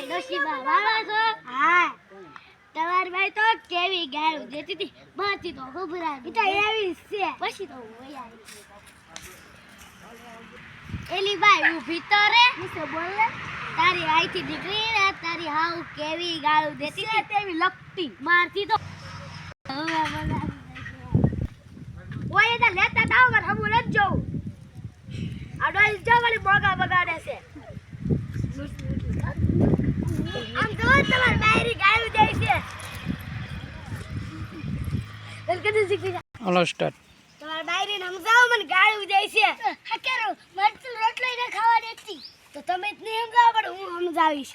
ડોશીબા વાળો છો? હા. તમારી ભાઈ તો કેવી ગાળું દેતી હતી, બાથી તો ગભરાતી. ઈ તો એવી છે. પછી તો વઈ આવી. એલી ભાઈ ઊભી તો રે. નીચે બોલ લે. તારી આઈથી દીકરી ને તારી હાઉ કેવી ગાળું દેતી હતી તેવી લપટી મારતી તો. ઓય એતા લેતા દાવ મને હમું ન જોઉં. આ ડોઈ જવાળી બોગા બગાડે છે. આમ તો તમાર ડાયરી ગાળું દે છે. કદી શીખી જા. હાલો સ્ટાર્ટ. તમાર ડાયરી ને સમજાવો મને ગાળું દે છે. હકેરો મરચું રોટલો ને ખાવા દેતી. તો તમે જ નહીં સમજાવો પણ હું સમજાવીશ.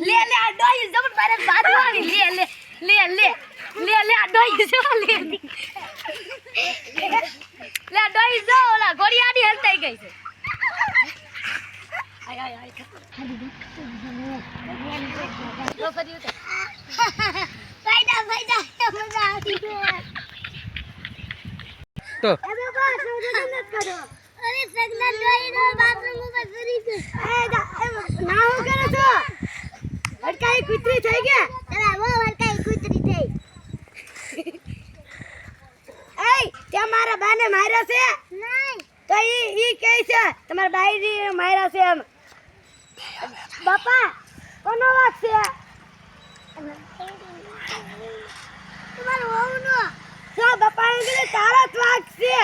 લે લે આ ડોઈ જબર મારે બાદવાની લે લે લે લે લે લે આ ડોઈ જો લે લે આ ડોઈ જો ઓલા ઘોડિયાની હલતાઈ ગઈ છે. આય આય આય તો કર્યું તો ફાયદા ફાયદા મજા આવી તો હવે બસ હું ન કરો. અરે સગલા ડોઈ નો બાથરૂમ ઉપર ફરી છે. ના હું કરે છો? હડકાઈ કૂતરી થઈ ગયા. અરે વો હડકાઈ કૂતરી થઈ. એય તે મારા બાને માર્યા છે? નહીં. તો ઈ કહે છે તમારા બાઈરી માર્યા છે એમ. બાપા કોનો વાત છે? તમારો વહુનો. સા બાપા એ તારા જ વાગ છે.